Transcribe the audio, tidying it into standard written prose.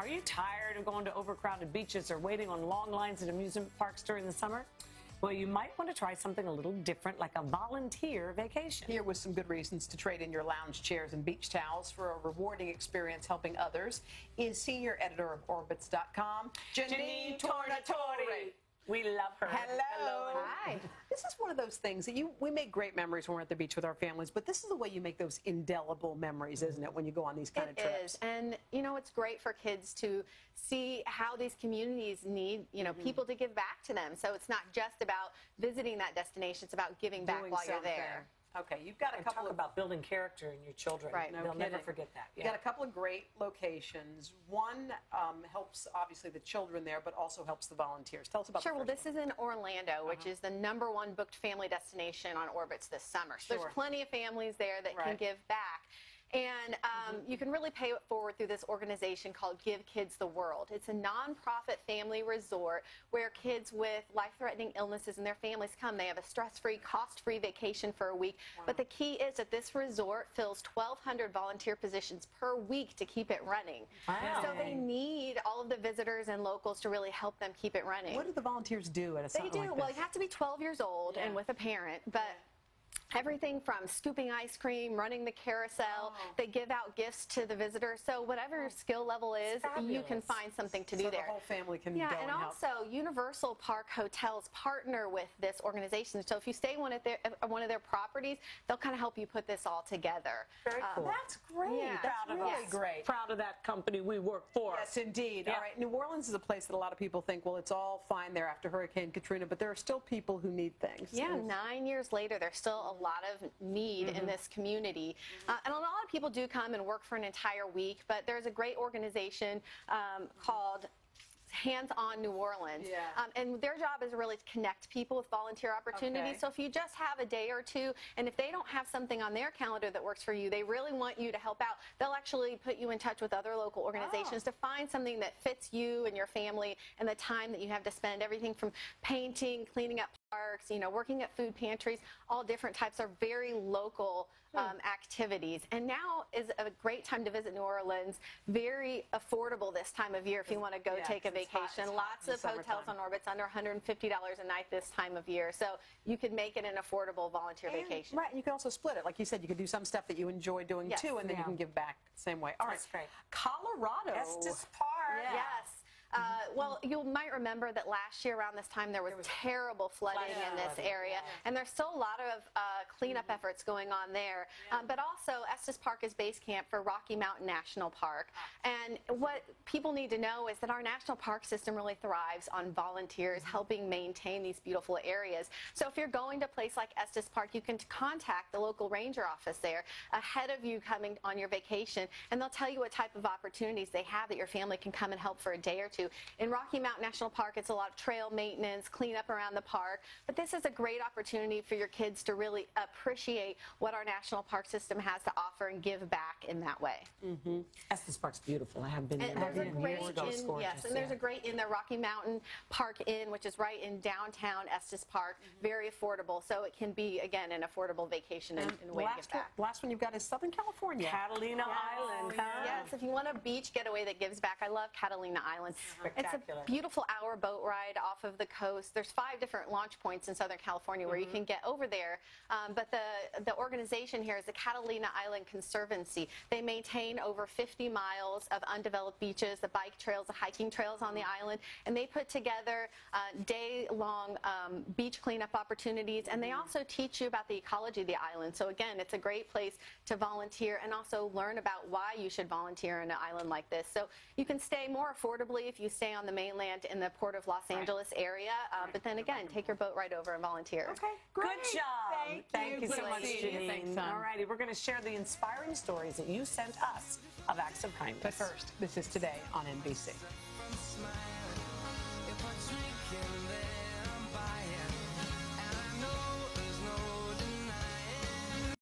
Are you tired of going to overcrowded beaches or waiting on long lines at amusement parks during the summer? Well, you might want to try something a little different, like a volunteer vacation. Here with some good reasons to trade in your lounge chairs and beach towels for a rewarding experience helping others is senior editor of Orbitz.com, Janine Tornatore. We love her. Hello. Hi. This is one of those things that we make great memories when we're at the beach with our families, but this is the way you make those indelible memories, isn't it, when you go on these kind of trips? It is. And, it's great for kids to see how these communities need, people to give back to them. So it's not just about visiting that destination. It's about giving back while you're there. Okay, you've got a couple about building character in your children. Right. They'll never forget that. You've got a couple of great locations. One helps, obviously, the children there, but also helps the volunteers. Tell us about Sure. Well, this is in Orlando, which is the #1 booked family destination on Orbitz this summer. So there's plenty of families there that can give back. And you can really pay it forward through this organization called Give Kids the World. It's a nonprofit family resort where kids with life-threatening illnesses and their families come. They have a stress-free, cost-free vacation for a week. Wow. But the key is that this resort fills 1,200 volunteer positions per week to keep it running. Wow. So they need all of the visitors and locals to really help them keep it running. What do the volunteers do at a something like this? Well, you have to be 12 years old and with a parent, but everything from scooping ice cream, running the carousel, they give out gifts to the visitors. So whatever your skill level is, you can find something to do there. So the whole family can go and help. Also Universal Park Hotels partner with this organization. So if you stay at one of their properties, they'll kind of help you put this all together. Very cool. That's great. Yeah. That's really great. Proud of that company we work for. Yes, indeed. Yeah. All right. New Orleans is a place that a lot of people think, well, it's all fine there after Hurricane Katrina, but there are still people who need things. Yeah, 9 years later, there's still a lot of need in this community. And a lot of people do come and work for an entire week, but there's a great organization called Hands on New Orleans. Yeah. And their job is really to connect people with volunteer opportunities. Okay. So if you just have a day or two, and if they don't have something on their calendar that works for you, they really want you to help out, they'll actually put you in touch with other local organizations to find something that fits you and your family and the time that you have to spend. Everything from painting, cleaning up parks, working at food pantries, all different types of very local activities. And now is a great time to visit New Orleans. Very affordable this time of year if you want to go take a vacation. Lots of hotels on Orbitz under $150 a night this time of year. So you could make it an affordable volunteer vacation. Right, and you can also split it. Like you said, you could do some stuff that you enjoy doing too, and then you can give back the same way. All right. That's great. Colorado. Estes Park. Yes. Well, you might remember that last year around this time there was terrible flooding in this area, and there's still a lot of cleanup efforts going on there. But also, Estes Park is base camp for Rocky Mountain National Park. And what people need to know is that our national park system really thrives on volunteers helping maintain these beautiful areas. So if you're going to a place like Estes Park, you can contact the local ranger office there ahead of you coming on your vacation, and they'll tell you what type of opportunities they have that your family can come and help for a day or two. In Rocky Mountain National Park, it's a lot of trail maintenance, cleanup around the park, but this is a great opportunity for your kids to really appreciate what our national park system has to offer and give back in that way. Estes Park's beautiful. I have been there. There's a great there's a great inn, the Rocky Mountain Park Inn, which is right in downtown Estes Park. Very affordable, so it can be, again, an affordable vacation and a way to give back. Last one you've got is Southern California. Catalina Island. Yes, if you want a beach getaway that gives back, I love Catalina Island. It's a beautiful hour boat ride off of the coast. There's 5 different launch points in Southern California where you can get over there. But the organization here is the Catalina Island Conservancy. They maintain over 50 miles of undeveloped beaches, the bike trails, the hiking trails on the island, and they put together day-long beach cleanup opportunities, and they also teach you about the ecology of the island. So again, it's a great place to volunteer and also learn about why you should volunteer on an island like this. So you can stay more affordably if you stay on the mainland in the Port of Los Angeles area, but then again, take your boat right over and volunteer. Okay, great. Good job. Thank you so much, Janine. Thanks, all righty, we're going to share the inspiring stories that you sent us of acts of kindness. But first, this is Today on NBC.